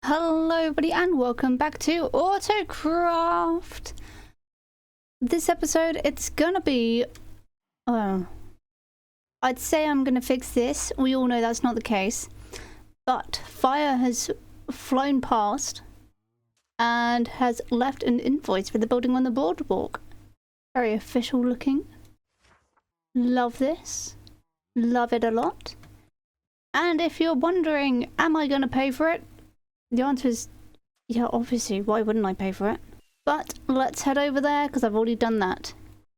Hello everybody and welcome back to AutoCraft. This episode, it's gonna be... I'd say I'm gonna fix this. We all know that's not the case. But fire has flown past and has left an invoice for the building on the boardwalk. Very official looking. Love this. Love it a lot. And if you're wondering, am I gonna pay for it? The answer is, yeah, obviously, why wouldn't I pay for it? But let's head over there, because I've already done that.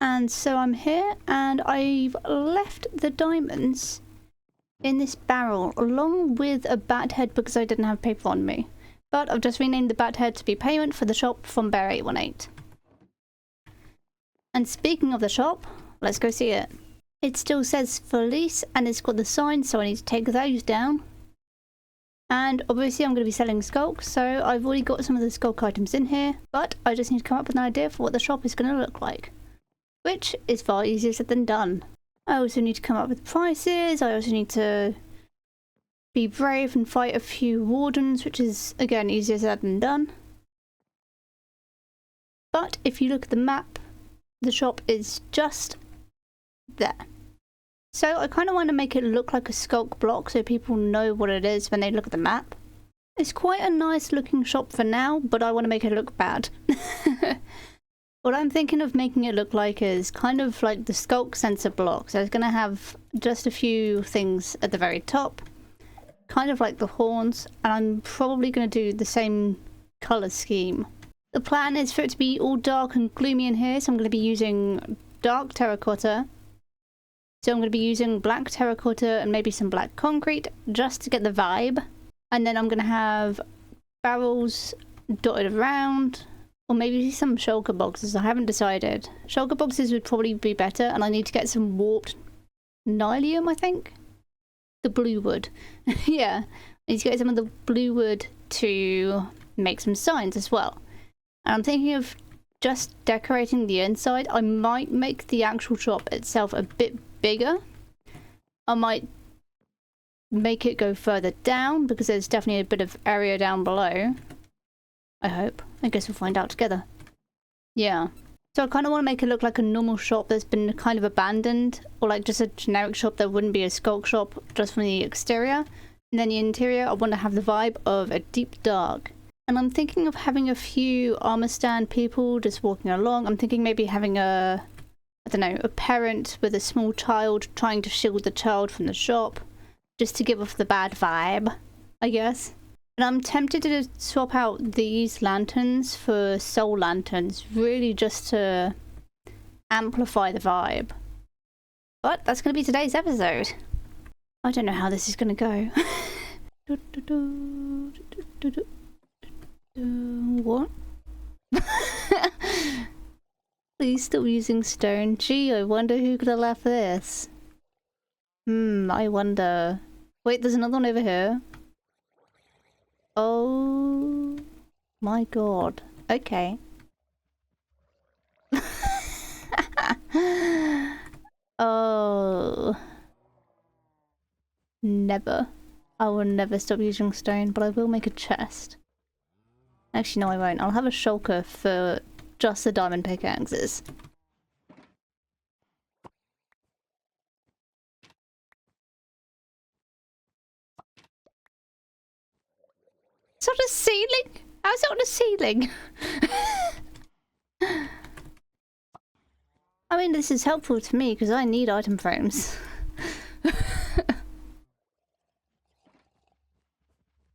And so I'm here, and I've left the diamonds in this barrel, along with a bat head, because I didn't have paper on me. But I've just renamed the bat head to be payment for the shop from Bear 818. And speaking of the shop, let's go see it. It still says for lease, and it's got the signs, so I need to take those down. And obviously I'm going to be selling Sculk, so I've already got some of the Sculk items in here, but I just need to come up with an idea for what the shop is going to look like, which is far easier said than done. I also need to come up with prices. I also need to be brave and fight a few wardens, which is, again, easier said than done. But if you look at the map, the shop is just there. So I kind of want to make it look like a Sculk block so people know what it is when they look at the map. It's quite a nice looking shop for now, but I want to make it look bad. What I'm thinking of making it look like is kind of like the Sculk sensor block. So it's going to have just a few things at the very top, kind of like the horns, and I'm probably going to do the same colour scheme. The plan is for it to be all dark and gloomy in here, so I'm going to be using dark terracotta. So I'm going to be using black terracotta and maybe some black concrete just to get the vibe. And then I'm going to have barrels dotted around, or maybe some shulker boxes. I haven't decided. Shulker boxes would probably be better, and I need to get some warped nylium, I think? The blue wood. Yeah, I need to get some of the blue wood to make some signs as well. And I'm thinking of just decorating the inside. I might make the actual shop itself a bit bigger. I might make it go further down because there's definitely a bit of area down below. I hope. I guess we'll find out together. Yeah. So I kind of want to make it look like a normal shop that's been kind of abandoned, or like just a generic shop that wouldn't be a Sculk shop just from the exterior. And then the interior, I want to have the vibe of a deep dark. And I'm thinking of having a few armor stand people just walking along. I'm thinking maybe having a parent with a small child trying to shield the child from the shop, just to give off the bad vibe, I guess. And I'm tempted to swap out these lanterns for soul lanterns, really just to amplify the vibe. But that's going to be today's episode. I don't know how this is going to go. What? Please stop using stone. Gee, I wonder who could have left this. I wonder. Wait, there's another one over here. Oh my god. Okay. Oh. Never. I will never stop using stone, but I will make a chest. Actually, no, I won't. I'll have a shulker for just the diamond pickaxes. It's on a ceiling? How's it on a ceiling? I mean, this is helpful to me because I need item frames.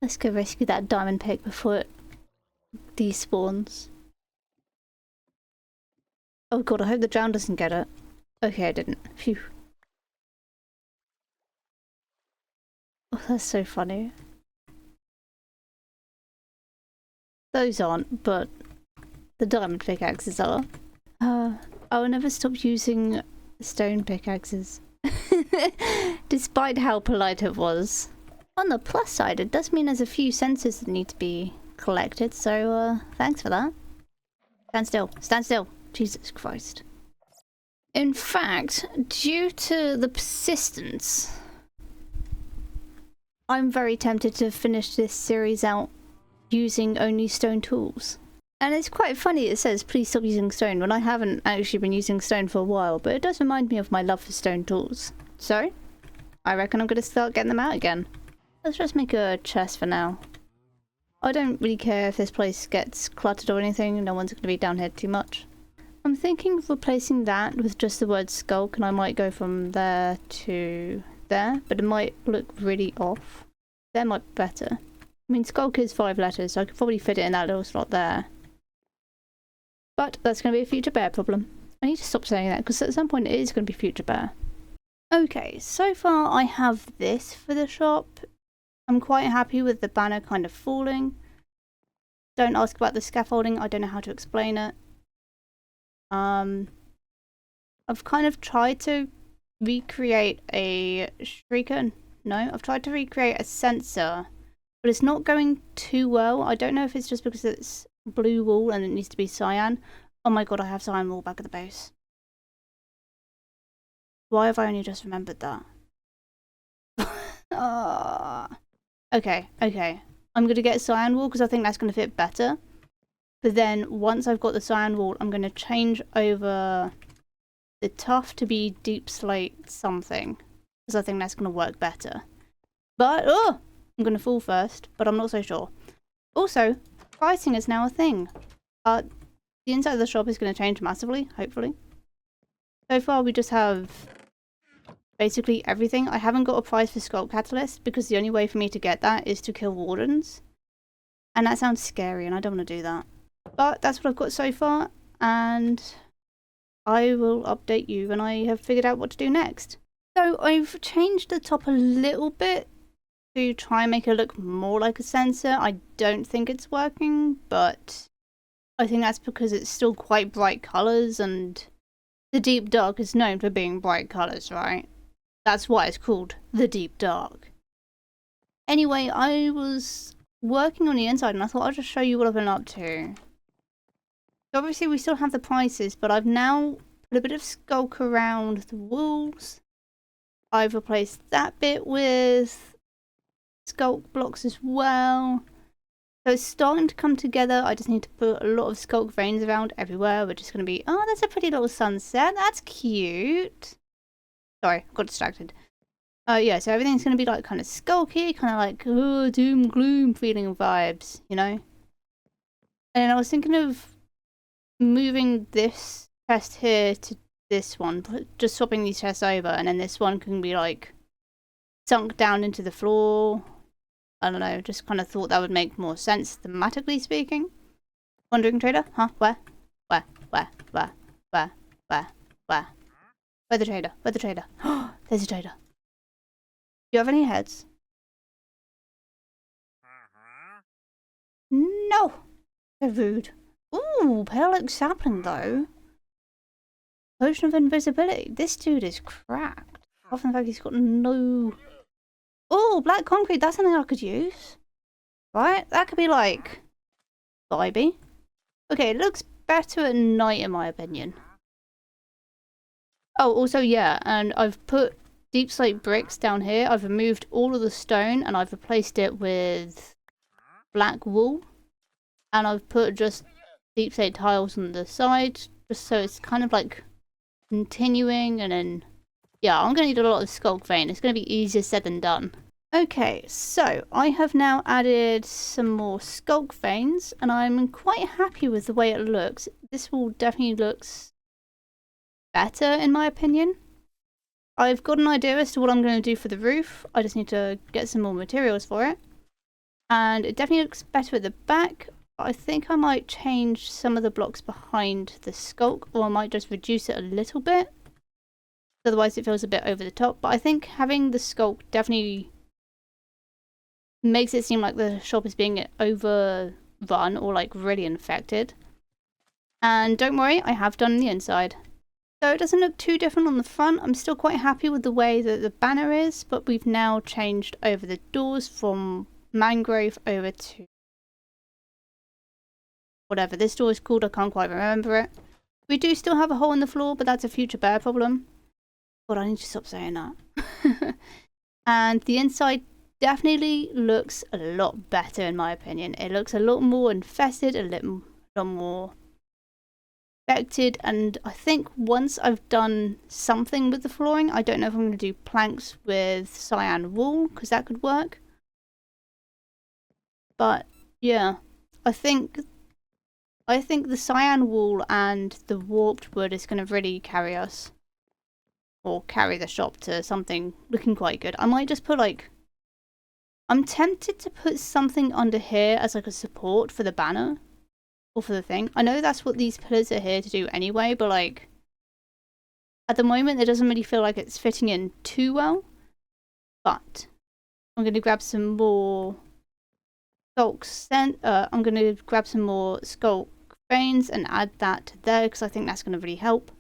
Let's go rescue that diamond pick before it despawns. Oh god, I hope the drown doesn't get it. Okay, I didn't. Phew. Oh, that's so funny. Those aren't, but the diamond pickaxes are. I will never stop using stone pickaxes. Despite how polite it was. On the plus side, it does mean there's a few sensors that need to be collected, so thanks for that. Stand still. Stand still. Jesus Christ. In fact, due to the persistence, I'm very tempted to finish this series out using only stone tools. And it's quite funny it says please stop using stone when I haven't actually been using stone for a while, but it does remind me of my love for stone tools. So, I reckon I'm going to start getting them out again. Let's just make a chest for now. I don't really care if this place gets cluttered or anything, no one's going to be down here too much. I'm thinking of replacing that with just the word Sculk, and I might go from there to there, but it might look really off. There might be better. I mean, Sculk is 5 letters, so I could probably fit it in that little slot there. But that's going to be a future bear problem. I need to stop saying that, because at some point it is going to be future bear. Okay, so far I have this for the shop. I'm quite happy with the banner kind of falling. Don't ask about the scaffolding, I don't know how to explain it. I've kind of tried to recreate a shrieker. No, I've tried to recreate a sensor, but it's not going too well. I don't know if it's just because it's blue wool and it needs to be cyan. Oh my god, I have cyan wool back at the base. Why have I only just remembered that? Okay. I'm going to get cyan wool because I think that's going to fit better. But then once I've got the cyan wool, I'm going to change over the tuff to be deep slate something. Because I think that's going to work better. But, I'm going to fall first, but I'm not so sure. Also, pricing is now a thing. The inside of the shop is going to change massively, hopefully. So far we just have basically everything. I haven't got a price for Sculk Catalyst because the only way for me to get that is to kill wardens. And that sounds scary and I don't want to do that. But that's what I've got so far, and I will update you when I have figured out what to do next. So I've changed the top a little bit to try and make it look more like a sensor. I don't think it's working, but I think that's because it's still quite bright colours, and the deep dark is known for being bright colours, right? That's why it's called the deep dark. Anyway, I was working on the inside and I thought I'll just show you what I've been up to. So obviously we still have the prices, but I've now put a bit of Sculk around the walls. I've replaced that bit with Sculk blocks as well. So it's starting to come together. I just need to put a lot of Sculk veins around everywhere. We're just going to be... Oh, that's a pretty little sunset. That's cute. Sorry, I got distracted. Yeah, so everything's going to be like kind of Sculky, kind of like doom gloom feeling vibes, you know? And I was thinking of moving this chest here to this one, just swapping these chests over, and then this one can be like sunk down into the floor. I don't know, just kind of thought that would make more sense thematically speaking. Wandering trader? Huh? Where? Where the trader? Where the trader? There's a trader. Do you have any heads? No! So rude. Ooh, pale oak sapling though. Potion of invisibility. This dude is cracked. Apart from the fact he's got no... Oh, black concrete. That's something I could use. Right? That could be like... vibey. Okay, it looks better at night in my opinion. Oh, also yeah, and I've put deep slate bricks down here. I've removed all of the stone and I've replaced it with black wool. And I've put just deep slate tiles on the side, just so it's kind of like continuing. And then yeah, I'm gonna need a lot of Sculk vein. It's gonna be easier said than done. Okay, so I have now added some more Sculk veins and I'm quite happy with the way it looks. This will definitely looks better in my opinion. I've got an idea as to what I'm going to do for the roof. I just need to get some more materials for it. And it definitely looks better at the back. I think I might change some of the blocks behind the Sculk, or I might just reduce it a little bit. Otherwise it feels a bit over the top. But I think having the Sculk definitely makes it seem like the shop is being overrun or like really infected. And don't worry, I have done the inside. So it doesn't look too different on the front. I'm still quite happy with the way that the banner is, but we've now changed over the doors from mangrove over to whatever this door is called. I can't quite remember it. We do still have a hole in the floor, but that's a future bear problem. God, I need to stop saying that. And the inside definitely looks a lot better in my opinion. It looks a lot more infested, a lot more affected, and I think once I've done something with the flooring, I don't know if I'm going to do planks with cyan wool, because that could work. But yeah, I think the cyan wool and the warped wood is going to really carry us, or carry the shop to something looking quite good. I might just put like, I'm tempted to put something under here as like a support for the banner, or for the thing. I know that's what these pillars are here to do anyway, but like, at the moment it doesn't really feel like it's fitting in too well. But I'm going to grab some more I'm going to grab some more Sculk veins and add that to there, because I think that's going to really help.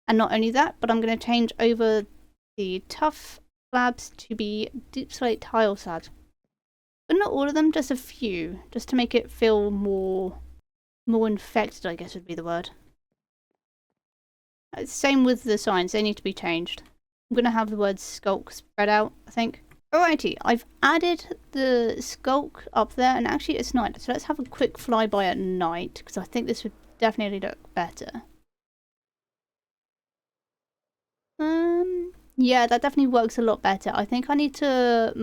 And not only that, but I'm going to change over the tough slabs to be deep slate tile slabs. But not all of them, just a few, just to make it feel more infected, I guess would be the word. Same with the signs, they need to be changed. I'm going to have the word Sculk spread out, I think. Alrighty, I've added the Sculk up there, and actually it's night, so let's have a quick flyby at night, because I think this would definitely look better. Yeah, that definitely works a lot better. I think I do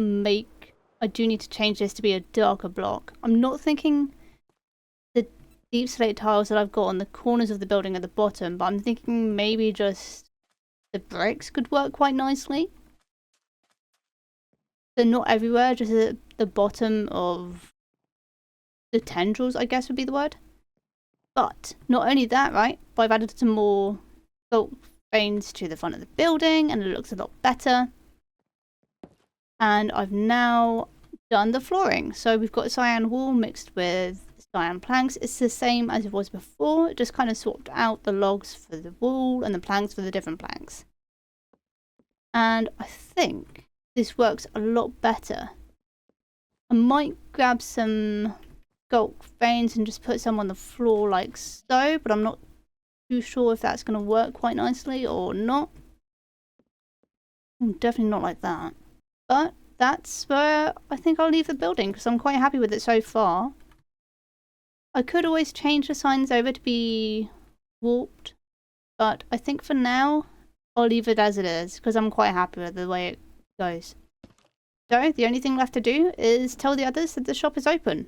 need to change this to be a darker block. I'm not thinking the deep slate tiles that I've got on the corners of the building at the bottom, but I'm thinking maybe just the bricks could work quite nicely. So not everywhere, just at the bottom of the tendrils, I guess would be the word. But not only that, right, but I've added some more Sculk veins to the front of the building, and it looks a lot better. And I've now done the flooring. So we've got cyan wool mixed with cyan planks. It's the same as it was before, it just kind of swapped out the logs for the wool and the planks for the different planks. And I think this works a lot better. I might grab some Sculk veins and just put some on the floor like so, but I'm not too sure if that's going to work quite nicely or not. Definitely not like that. But that's where I think I'll leave the building, because I'm quite happy with it so far. I could always change the signs over to be warped, but I think for now I'll leave it as it is, because I'm quite happy with the way it goes. So the only thing left to do is tell the others that the shop is open.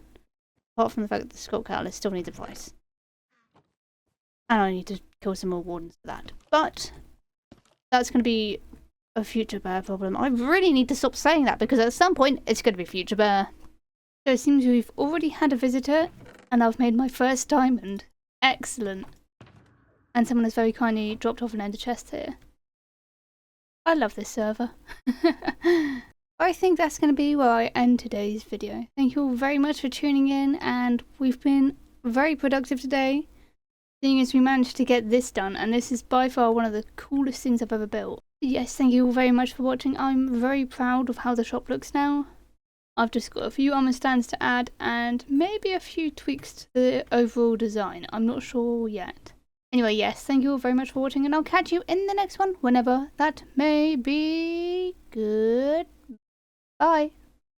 Apart from the fact that the Sculk catalyst still needs a price. And I need to kill some more wardens for that. But that's going to be a future bear problem. I really need to stop saying that, because at some point it's going to be future bear. So it seems we've already had a visitor, and I've made my first diamond. Excellent. And someone has very kindly dropped off an ender chest here. I love this server. I think that's going to be where I end today's video. Thank you all very much for tuning in, and we've been very productive today, seeing as we managed to get this done, and this is by far one of the coolest things I've ever built. Yes, thank you all very much for watching. I'm very proud of how the shop looks now. I've just got a few armor stands to add, and maybe a few tweaks to the overall design. I'm not sure yet. Anyway, yes, thank you all very much for watching, and I'll catch you in the next one, whenever that may be. Goodbye.